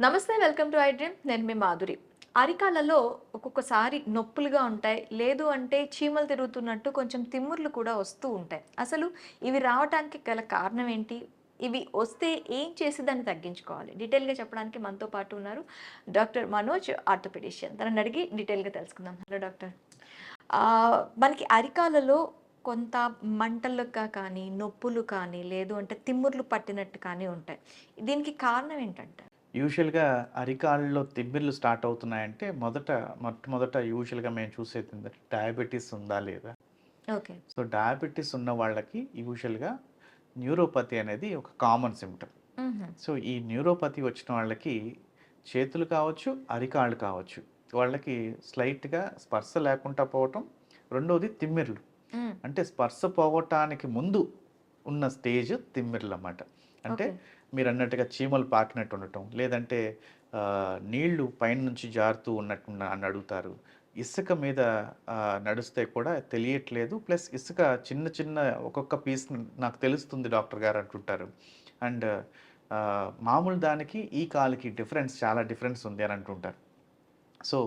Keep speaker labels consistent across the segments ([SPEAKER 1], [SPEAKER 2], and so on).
[SPEAKER 1] నమస్తే, welcome to I dream. నేను మీ మాధురి. అరికాలలో ఒక్కొక్కసారి నొప్పులుగా ఉంటాయి. లేదు అంటే చీమలు తిరుగుతున్నట్టు కొంచెం తిమ్ముర్లు కూడా వస్తూ ఉంటాయి. అసలు ఇవి రావటానికి గల కారణం ఏంటి? ఇవి వస్తే ఏం చేసి దాన్ని తగ్గించుకోవాలి? డీటెయిల్‌గా చెప్పడానికి మనతో పాటు ఉన్నారు డాక్టర్ మనోజ్, ఆర్థోపెడిషియన్. తనని అడిగి డీటెయిల్‌గా తెలుసుకుందాం. Hello doctor. మనకి అరికాలలో కొంత మంటలుగా కానీ, నొప్పులు కానీ, లేదు అంటే తిమ్ముర్లు పట్టినట్టు కానీ ఉంటాయి. దీనికి కారణం ఏంటంటారు?
[SPEAKER 2] యూజువల్‌గా అరికాళ్ళలో తిమ్మిర్లు స్టార్ట్ అవుతున్నాయంటే మొట్టమొదట యూజువల్‌గా మేము చూసేది ఏంటంటే డయాబెటిస్ ఉందా లేదా?
[SPEAKER 1] ఓకే.
[SPEAKER 2] సో, డయాబెటిస్ ఉన్న వాళ్ళకి యూజువల్‌గా న్యూరోపతి అనేది ఒక కామన్ సింప్టమ్.
[SPEAKER 1] హుహు.
[SPEAKER 2] సో, ఈ న్యూరోపతి వచ్చిన వాళ్ళకి చేతులు కావచ్చు, అరికాళ్ళు కావచ్చు. వాళ్ళకి స్లైట్‌గా స్పర్శ లేకుండా పోవటం. రెండోది తిమ్మిర్లు.
[SPEAKER 1] హ్మ్.
[SPEAKER 2] అంటే స్పర్శ పోవటానికి ముందు ఉన్న స్టేజ్ తిమ్మిర్లన్నమాట. అంటే
[SPEAKER 1] ఓకే.
[SPEAKER 2] మీరన్నట్టుగా చీమలు పాకినట్టు ఉండటం, లేదంటే నీళ్లు పైనుంచి జారుతూ అని అడుగుతారు. ఇసుక మీద నడుస్తే కూడా తెలియట్లేదు. ప్లస్ ఇసుక చిన్న చిన్న ఒక్కొక్క పీస్ నాకు తెలుస్తుంది డాక్టర్ గారు అంటుంటారు. అండ్ మామూలు దానికి ఈ కాలుకి చాలా డిఫరెన్స్ ఉంది అని అంటుంటారు. సో,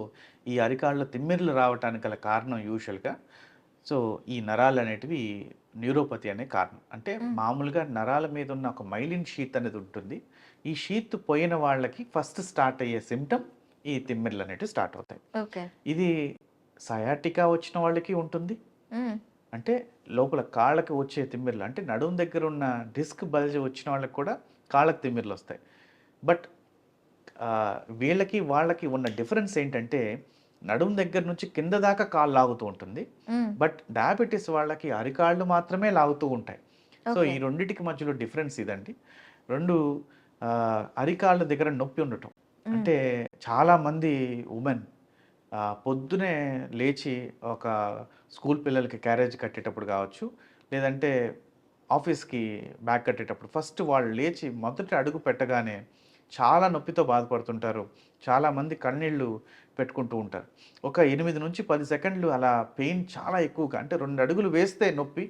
[SPEAKER 2] ఈ అరికాళ్ళలో తిమ్మిర్లు రావటానికి గల కారణం యూజువల్‌గా ఈ నరాలనేటివి న్యూరోపతి అనే కారణం. అంటే
[SPEAKER 1] హ్మ్.
[SPEAKER 2] మామూలుగా నరాల మీద ఉన్న ఒక మైలిన్ షీత్ అనేది ఉంటుంది. ఈ షీత్ పోయిన వాళ్ళకి ఫస్ట్ స్టార్ట్ అయ్యే సింప్టమ్ ఈ తిమ్మిర్లనేటివి స్టార్ట్ అవుతాయి.
[SPEAKER 1] ఓకే.
[SPEAKER 2] ఇది సయాటికా వచ్చిన వాళ్ళకి ఉంటుంది.
[SPEAKER 1] హ్మ్.
[SPEAKER 2] అంటే లోపల కాళ్ళకి వచ్చే తిమ్మిర్లు అంటే నడుము దగ్గర ఉన్న డిస్క్ బల్జ్ వచ్చిన వాళ్ళకి కూడా కాళ్ళకి తిమ్మిర్లొస్తాయి. బట్ వీళ్ళకి, వాళ్ళకి ఉన్న డిఫరెన్స్ ఏంటంటే, నడుము దగ్గర నుంచి కింద దాకా కాలు లాగుతూ ఉంటుంది.
[SPEAKER 1] హ్మ్.
[SPEAKER 2] బట్ డయాబెటిస్ వాళ్ళకి అరికాళ్ళు మాత్రమే లాగుతూ ఉంటాయి. So,
[SPEAKER 1] okay.
[SPEAKER 2] ఈ రెండిటికి మధ్యలో డిఫరెన్స్ ఇదండి. 2 అరికాళ్ళ దగ్గర నొప్పి ఉండటం.
[SPEAKER 1] హ్మ్.
[SPEAKER 2] అంటే చాలామంది వుమెన్ పొద్దునే లేచి ఒక స్కూల్ పిల్లలకి క్యారేజ్ కట్టేటప్పుడు కావచ్చు, లేదంటే ఆఫీస్‌కి బ్యాగ్ కట్టేటప్పుడు ఫస్ట్ వాళ్ళు లేచి మొదటి అడుగు పెట్టగానే చాలా నొప్పితో బాధపడుతుంటారు. చాలామంది కన్నీళ్ళు పెట్టుకుంటూ ఉంటారు. ఒక 8-10 సెకండ్లు అలా పెయిన్ చాలా ఎక్కువగా అంటే 2 అడుగులు వేస్తే నొప్పి.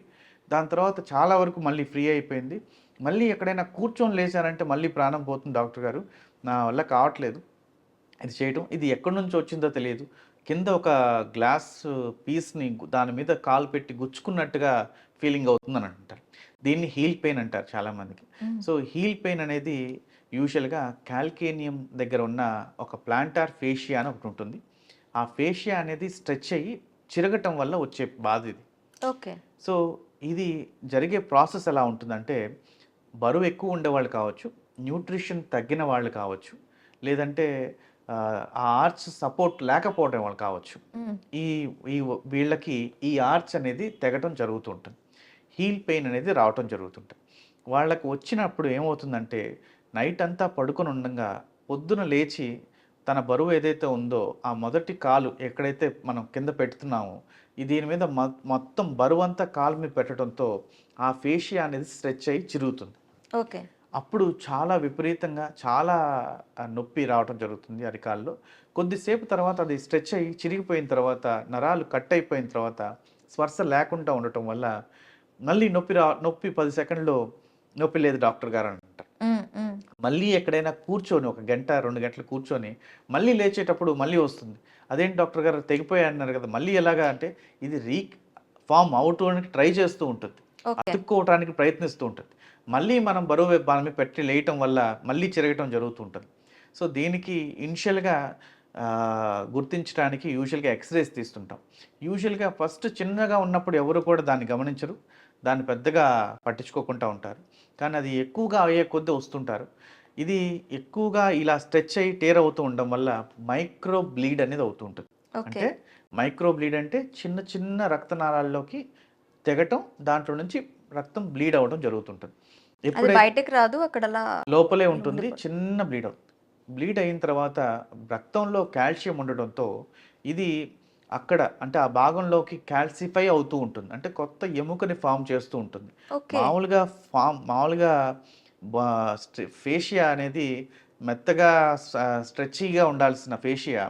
[SPEAKER 2] దాని తర్వాత చాలా వరకు మళ్ళీ ఫ్రీ అయిపోయింది. మళ్ళీ ఎక్కడైనా కూర్చొని లేచారంటే మళ్ళీ ప్రాణం పోతుంది డాక్టర్ గారు. నా వల్ల కావట్లేదు ఇది చేయటం. ఇది ఎక్కడి నుంచి వచ్చిందో తెలియదు. కింద ఒక గ్లాస్ పీస్‌ని దాని మీద కాలు పెట్టి గుచ్చుకున్నట్టుగా ఫీలింగ్ అవుతుందని అంటారు. దీన్ని హీల్ పెయిన్ అంటారు చాలామందికి.
[SPEAKER 1] హ్మ్.
[SPEAKER 2] సో, హీల్ పెయిన్ అనేది యూజువల్‌గా కాల్కేనియం దగ్గర ఉన్న ఒక ప్లాంటార్ ఫేషియా అని ఒకటుంటుంది. ఆ ఫేషియా అనేది స్ట్రెచ్ అయ్యి చిరగటం వల్ల వచ్చే బాధ ఇది.
[SPEAKER 1] ఓకే.
[SPEAKER 2] సో, ఇది జరిగే ప్రాసెస్ ఎలా ఉంటుందంటే, బరువు ఎక్కువ ఉండేవాళ్ళు కావచ్చు, న్యూట్రిషన్ తగ్గిన వాళ్ళు కావచ్చు, లేదంటే ఆ ఆర్చ్ సపోర్ట్ లేకపోవడం వాళ్ళు కావచ్చు.
[SPEAKER 1] హ్మ్.
[SPEAKER 2] ఈ ఈ వీళ్ళకి ఈ ఆర్చ్ అనేది తెగటం జరుగుతూ ఉంటుంది. హీల్ పెయిన్ అనేది రావటం జరుగుతుంటుంది. వాళ్ళకి వచ్చినప్పుడు ఏమవుతుందంటే, నైట్ అంతా పడుకొని ఉండంగా పొద్దున లేచి తన బరువు ఏదైతే ఉందో, ఆ మొదటి కాలు ఎక్కడైతే మనం కింద పెడుతున్నామో, దీని మీద మొత్తం బరువంతా కాలు మీద పెట్టడంతో, ఆ ఫేషియా అనేది స్ట్రెచ్ అయ్యి చిరుగుతుంది.
[SPEAKER 1] ఓకే.
[SPEAKER 2] అప్పుడు చాలా విపరీతంగా చాలా నొప్పి రావటం జరుగుతుంది అరికాల్లో. కొద్దిసేపు తర్వాత అది స్ట్రెచ్ అయ్యి చిరిగిపోయిన తర్వాత, నరాలు కట్ అయిపోయిన తర్వాత, స్పర్శ లేకుండా ఉండటం వల్ల మళ్ళీ నొప్పి 10 సెకండ్‌లో నొప్పి లేదు డాక్టర్ గారు అని అంటారు.
[SPEAKER 1] హ్మ్. హ్మ్.
[SPEAKER 2] మళ్ళీ ఎక్కడైనా కూర్చొని ఒక గంట, 2 గంటలు కూర్చొని మళ్ళీ లేచేటప్పుడు మళ్ళీ వస్తుంది. అదేంటి డాక్టర్ గారు తెగిపోయాయన్నారు కదా! మళ్ళీ ఎలాగా అంటే ఇది ఫార్మ్ అవ్వటానికి ట్రై చేస్తూ ఉంటుంది.
[SPEAKER 1] ఓకే.
[SPEAKER 2] అతుక్కోవటానికి ప్రయత్నిస్తూ ఉంటుంది. మళ్ళీ మనం బరువు దాని మీద పెట్టి లేయటం వల్ల మళ్ళీ చెరగటం జరుగుతూ ఉంటుంది. సో, దీనికి ఇనిషియల్‌గా గుర్తించడానికి యూజువల్‌గా ఎక్స్‌రేస్ తీస్తుంటాం. యూజువల్‌గా ఫస్ట్ చిన్నగా ఉన్నప్పుడు ఎవరు కూడా దాన్ని గమనించరు. దాన్ని పెద్దగా పట్టించుకోకుండా ఉంటారు. కానీ అది ఎక్కువగా అయ్యే కొద్దీ వస్తుంటారు. ఇది ఎక్కువగా ఇలా స్ట్రెచ్ అయ్యి టేర్ అవుతూ ఉండడం వల్ల మైక్రో బ్లీడ్ అనేది అవుతూ ఉంటుంది.
[SPEAKER 1] ఓకే.
[SPEAKER 2] అంటే మైక్రో బ్లీడ్ అంటే చిన్న చిన్న రక్తనాళాల్లోకి తెగటం, దాంట్లో నుంచి రక్తం బ్లీడ్ అవ్వడం జరుగుతుంటుంది.
[SPEAKER 1] అది
[SPEAKER 2] ఎప్పుడైతే
[SPEAKER 1] బయటకి రాదు. అక్కడలా
[SPEAKER 2] లోపలే ఉంటుంది.
[SPEAKER 1] ఉండిపోతుంది.
[SPEAKER 2] చిన్న బ్లీడ్ అవుతుంది. బ్లీడ్ అయిన తర్వాత రక్తంలో కాల్షియం ఉండడంతో ఇది అక్కడ అంటే ఆ భాగంలోకి కాల్సిఫై అవుతూ ఉంటుంది. అంటే కొత్త ఎముకని ఫార్మ్ చేస్తూ ఉంటుంది.
[SPEAKER 1] ఓకే.
[SPEAKER 2] మామూలుగా బా ఫేషియా అనేది మెత్తగా స స్ట్రెచీగా ఉండాల్సిన ఫేషియా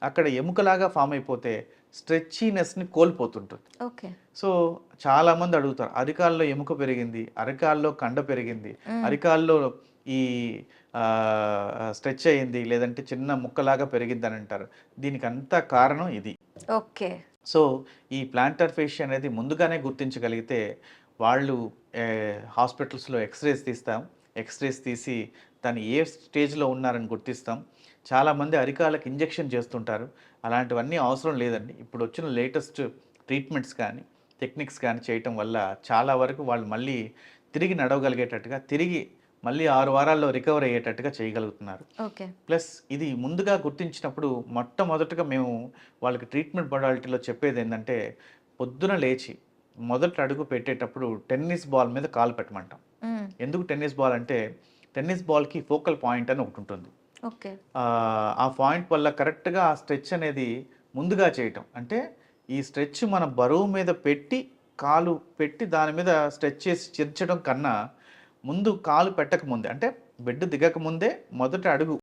[SPEAKER 2] అక్కడ ఎముకలాగా ఫార్మ్ అయిపోతే స్ట్రెచీనెస్‌ని కోల్పోతుంటుంది.
[SPEAKER 1] ఓకే.
[SPEAKER 2] సో, చాలామంది అడుగుతారు. అరికాల్లో ఎముక పెరిగింది, అరికాల్లో కండ పెరిగింది,
[SPEAKER 1] హ్మ్.
[SPEAKER 2] అరికాల్లో ఈ స్ట్రెచ్ అయ్యింది లేదంటే చిన్న ముక్కలాగా పెరిగిద్దని అంటారు. దీనికి అంతా కారణం ఇది.
[SPEAKER 1] ఓకే.
[SPEAKER 2] సో ఈ ప్లాంటర్ ఫేషియా అనేది ముందుగానే గుర్తించగలిగితే వాళ్ళు హాస్పిటల్స్లో ఎక్స్రేస్ తీస్తాం. ఎక్స్రేస్ తీసి దాన్ని ఏ స్టేజ్లో ఉన్నారని గుర్తిస్తాం. చాలామంది అరికాళ్ళకి ఇంజెక్షన్ చేస్తుంటారు. అలాంటివన్నీ అవసరం లేదండి. ఇప్పుడు వచ్చిన లేటెస్ట్ ట్రీట్మెంట్స్ కానీ టెక్నిక్స్ కానీ చేయటం వల్ల చాలా వరకు వాళ్ళు మళ్ళీ తిరిగి నడవగలిగేటట్టుగా, తిరిగి మళ్ళీ 6 వారాల్లో రికవర్ అయ్యేటట్టుగా చేయగలుగుతున్నారు.
[SPEAKER 1] ఓకే.
[SPEAKER 2] ప్లస్ ఇది ముందుగా గుర్తించినప్పుడు మొట్టమొదటగా మేము వాళ్ళకి ట్రీట్మెంట్ మొడాలిటీలో చెప్పేది ఏంటంటే, పొద్దున లేచి మొదటి అడుగు పెట్టేటప్పుడు టెన్నిస్ బాల్ మీద కాలు పెట్టమంటాం.
[SPEAKER 1] హ్మ్.
[SPEAKER 2] ఎందుకు టెన్నిస్ బాల్ అంటే, టెన్నిస్ బాల్కి ఫోకల్ పాయింట్ అని ఒకటి ఉంటుంది.
[SPEAKER 1] ఓకే.
[SPEAKER 2] ఆ పాయింట్ వల్ల కరెక్ట్గా ఆ స్ట్రెచ్ అనేది ముందుగా చేయటం. అంటే ఈ స్ట్రెచ్ మన బరువు మీద పెట్టి, కాలు పెట్టి దాని మీద స్ట్రెచ్ చేసి చిర్చడం కన్నా, ముందు కాలు పెట్టక ముందే, అంటే బెడ్ దిగక ముందే మొదటి అడుగు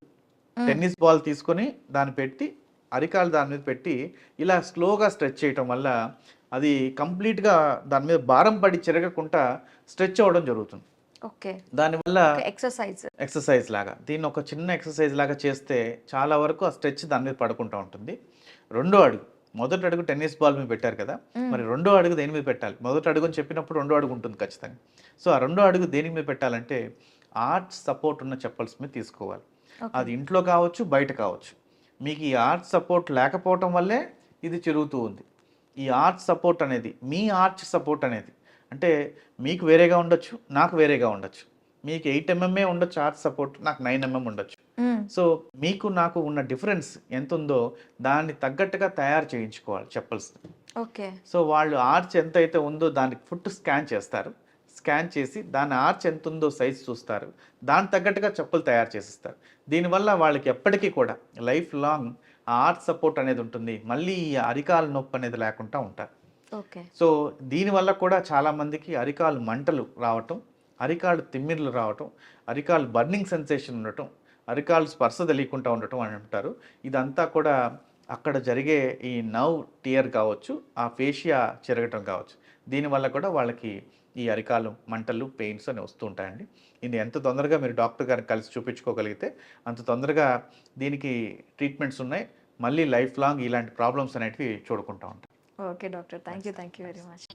[SPEAKER 2] టెన్నిస్ బాల్ తీసుకొని దాన్ని పెట్టి, అరికాలు దాని మీద పెట్టి ఇలా స్లోగా స్ట్రెచ్ చేయటం వల్ల అది కంప్లీట్గా దాని మీద భారం పడి చిరగకుండా స్ట్రెచ్ అవ్వడం జరుగుతుంది.
[SPEAKER 1] ఓకే.
[SPEAKER 2] దానివల్ల
[SPEAKER 1] ఎక్సర్సైజ్
[SPEAKER 2] లాగా దీన్ని ఒక చిన్న ఎక్సర్సైజ్ లాగా చేస్తే చాలా వరకు ఆ స్ట్రెచ్ దాని మీద పడుకుంటూ ఉంటుంది. రెండో అడుగు, మొదటి అడుగు టెన్నిస్ బాల్ మీద పెట్టారు కదా, మరి రెండో అడుగు దేని మీద పెట్టాలి? మొదటి అడుగు అని చెప్పినప్పుడు రెండో అడుగు ఉంటుంది ఖచ్చితంగా. సో ఆ రెండో అడుగు దేని మీద పెట్టాలంటే ఆర్చ్ సపోర్ట్ ఉన్న చెప్పల్స్ మీద తీసుకోవాలి. అది ఇంట్లో కావచ్చు, బయట కావచ్చు. మీకు ఈ ఆర్చ్ సపోర్ట్ లేకపోవటం వల్లే ఇది చిరుగుతూ ఉంది. ఈ ఆర్చ్ సపోర్ట్ అనేది, మీ ఆర్చ్ సపోర్ట్ అనేది అంటే మీకు వేరేగా ఉండొచ్చు, నాకు వేరేగా ఉండొచ్చు. మీకు 8 mm ఉండొచ్చు ఆర్చ్ సపోర్ట్, నాకు 9 mm ఉండొచ్చు. సో మీకు నాకు ఉన్న డిఫరెన్స్ ఎంత ఉందో దాన్ని తగ్గట్టుగా తయారు చేయించుకోవాలి చెప్పల్స్.
[SPEAKER 1] ఓకే.
[SPEAKER 2] సో వాళ్ళు ఆర్చ్ ఎంత అయితే ఉందో దానికి ఫుట్ స్కాన్ చేస్తారు. స్కాన్ చేసి దాని ఆర్చ్ ఎంత ఉందో సైజ్ చూస్తారు. దానికి తగ్గట్టుగా చెప్పులు తయారు చేసిస్తారు. దీనివల్ల వాళ్ళకి ఎప్పటికీ కూడా లైఫ్ లాంగ్ ఆ ఆర్చ్ సపోర్ట్ అనేది ఉంటుంది. మళ్ళీ ఈ అరికాల నొప్పి అనేది లేకుండా ఉంటారు.
[SPEAKER 1] ఓకే.
[SPEAKER 2] సో దీనివల్ల కూడా చాలామందికి అరికాలు మంటలు రావటం, అరికాలు తిమ్మిర్లు రావటం, అరికాలు బర్నింగ్ సెన్సేషన్ ఉండటం, అరికాలు స్పర్శ తెలియకుండా ఉండటం అని అంటారు. ఇదంతా కూడా అక్కడ జరిగే ఈ నర్వ్ టియర్ కావచ్చు, ఆ ఫేషియా చెరగటం కావచ్చు. దీనివల్ల కూడా వాళ్ళకి ఈ అరికాలు మంటలు, పెయిన్స్ అని వస్తూ ఉంటాయండి. ఇది ఎంత తొందరగా మీరు డాక్టర్ గారిని కలిసి చూపించుకోగలిగితే అంత తొందరగా దీనికి ట్రీట్మెంట్స్ ఉన్నాయి. మళ్ళీ లైఫ్ లాంగ్ ఇలాంటి ప్రాబ్లమ్స్ అనేటివి చూడకుండా ఉంటాం.
[SPEAKER 1] Okay doctor. Thank you very much.